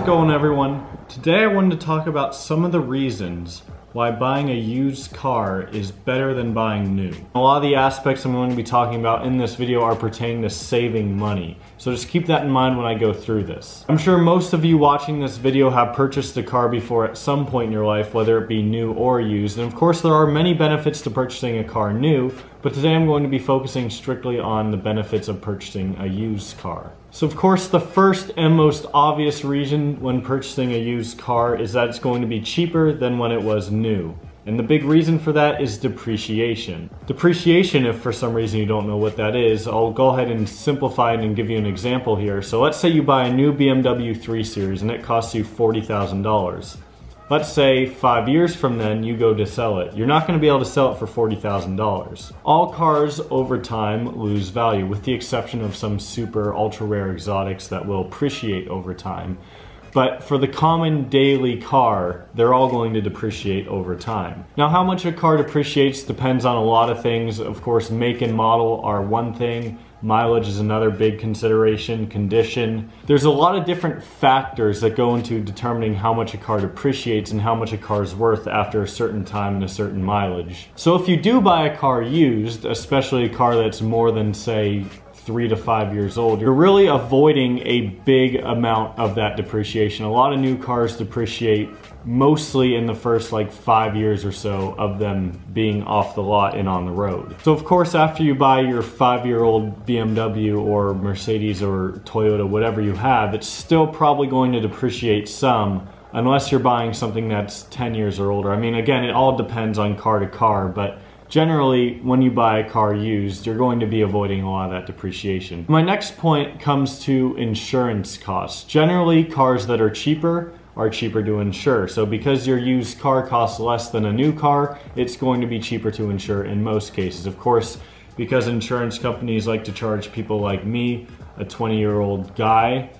it going, everyone? Today I wanted to talk about some of the reasons why buying a used car is better than buying new. A lot of the aspects I'm going to be talking about in this video are pertaining to saving money, so just keep that in mind when I go through this. I'm sure most of you watching this video have purchased a car before at some point in your life, whether it be new or used, and of course there are many benefits to purchasing a car new, but today I'm going to be focusing strictly on the benefits of purchasing a used car. So of course the first and most obvious reason when purchasing a used car is that it's going to be cheaper than when it was new. And the big reason for that is depreciation. Depreciation, if for some reason you don't know what that is, I'll go ahead and simplify it and give you an example here. So let's say you buy a new BMW 3 Series and it costs you $40,000. Let's say 5 years from then you go to sell it. You're not going to be able to sell it for $40,000. All cars over time lose value, with the exception of some super ultra rare exotics that will appreciate over time. But for the common daily car, they're all going to depreciate over time. Now, how much a car depreciates depends on a lot of things. Of course, make and model are one thing. Mileage is another big consideration, condition. There's a lot of different factors that go into determining how much a car depreciates and how much a car is worth after a certain time and a certain mileage. So if you do buy a car used, especially a car that's more than, say, 3 to 5 years old, you're really avoiding a big amount of that depreciation. A lot of new cars depreciate mostly in the first 5 years or so of them being off the lot and on the road. So of course, after you buy your 5-year-old BMW or Mercedes or Toyota, whatever you have, it's still probably going to depreciate some, unless you're buying something that's 10 years or older. I mean, again, it all depends on car to car, but generally, when you buy a car used, you're going to be avoiding a lot of that depreciation. My next point comes to insurance costs. Generally, cars that are cheaper to insure. So because your used car costs less than a new car, it's going to be cheaper to insure in most cases. Of course, because insurance companies like to charge people like me, a 20-year-old guy,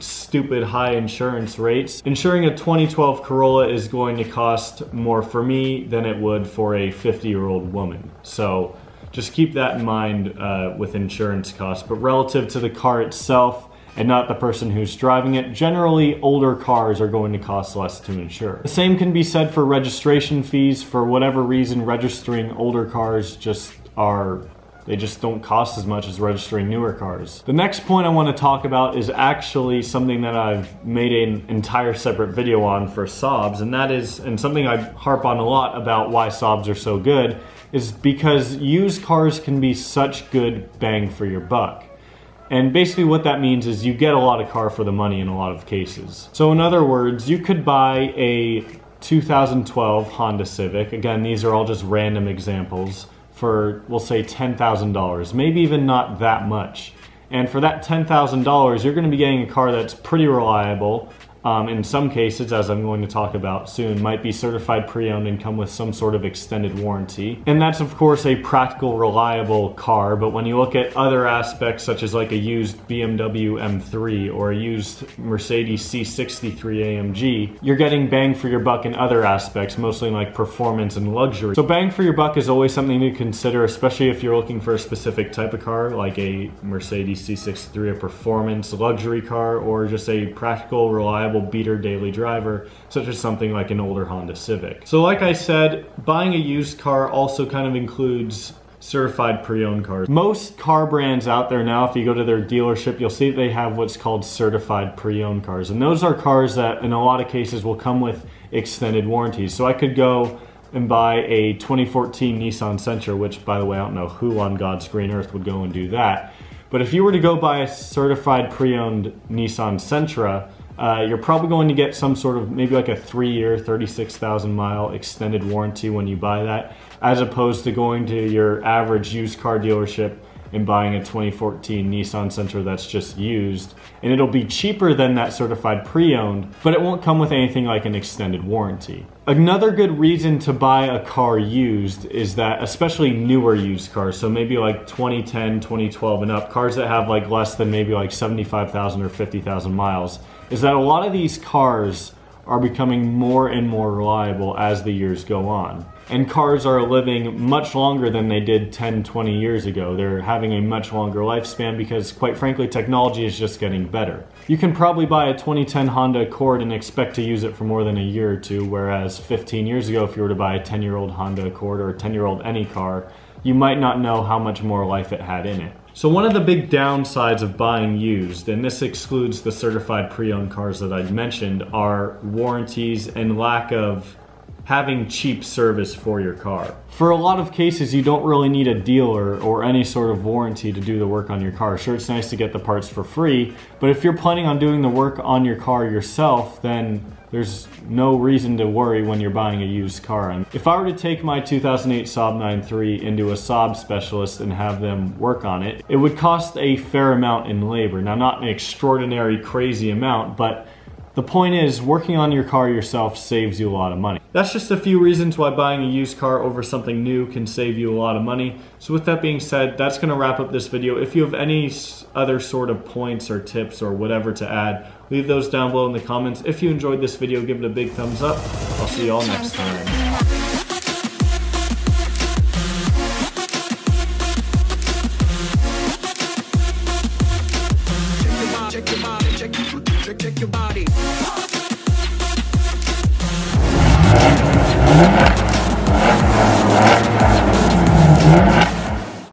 stupid high insurance rates. Insuring a 2012 Corolla is going to cost more for me than it would for a 50-year-old woman. So just keep that in mind with insurance costs. But relative to the car itself and not the person who's driving it, generally older cars are going to cost less to insure. The same can be said for registration fees. For whatever reason, registering older cars they just don't cost as much as registering newer cars. The next point I want to talk about is actually something that I've made an entire separate video on for Saabs, and that is, and something I harp on a lot about why Saabs are so good, is because used cars can be such good bang for your buck. And basically what that means is you get a lot of car for the money in a lot of cases. So in other words, you could buy a 2012 Honda Civic, again these are all just random examples, for, we'll say, $10,000, maybe even not that much. And for that $10,000, you're going to be getting a car that's pretty reliable. In some cases, as I'm going to talk about soon, might be certified pre-owned and come with some sort of extended warranty. And that's of course a practical, reliable car, but when you look at other aspects such as like a used BMW M3 or a used Mercedes C63 AMG, you're getting bang for your buck in other aspects, mostly in like performance and luxury. So bang for your buck is always something to consider, especially if you're looking for a specific type of car, like a Mercedes C63, a performance luxury car, or just a practical, reliable beater daily driver, such as something like an older Honda Civic. So like I said, buying a used car also kind of includes certified pre-owned cars. Most car brands out there now, if you go to their dealership, you'll see they have what's called certified pre-owned cars. And those are cars that in a lot of cases will come with extended warranties. So I could go and buy a 2014 Nissan Sentra, which by the way, I don't know who on God's green earth would go and do that. But if you were to go buy a certified pre-owned Nissan Sentra, you're probably going to get some sort of maybe like a 3-year, 36,000 mile extended warranty when you buy that, as opposed to going to your average used car dealership and buying a 2014 Nissan Sentra that's just used. And it'll be cheaper than that certified pre-owned, but it won't come with anything like an extended warranty. Another good reason to buy a car used is that, especially newer used cars, so maybe like 2010, 2012 and up, cars that have like less than maybe like 75,000 or 50,000 miles, is that a lot of these cars are becoming more and more reliable as the years go on. and cars are living much longer than they did 10, 20 years ago. They're having a much longer lifespan because, quite frankly, technology is just getting better. You can probably buy a 2010 Honda Accord and expect to use it for more than a year or two, whereas 15 years ago, if you were to buy a 10-year-old Honda Accord or a 10-year-old any car, you might not know how much more life it had in it. So one of the big downsides of buying used, and this excludes the certified pre-owned cars that I mentioned, are warranties and lack of having cheap service for your car. For a lot of cases, you don't really need a dealer or any sort of warranty to do the work on your car. Sure, it's nice to get the parts for free, but if you're planning on doing the work on your car yourself, then there's no reason to worry when you're buying a used car. And if I were to take my 2008 Saab 9.3 into a Saab specialist and have them work on it, it would cost a fair amount in labor. Now, not an extraordinary, crazy amount, but the point is, working on your car yourself saves you a lot of money. That's just a few reasons why buying a used car over something new can save you a lot of money. So with that being said, that's gonna wrap up this video. If you have any other sort of points or tips or whatever to add, leave those down below in the comments. If you enjoyed this video, give it a big thumbs up. I'll see you all next time. Check your body.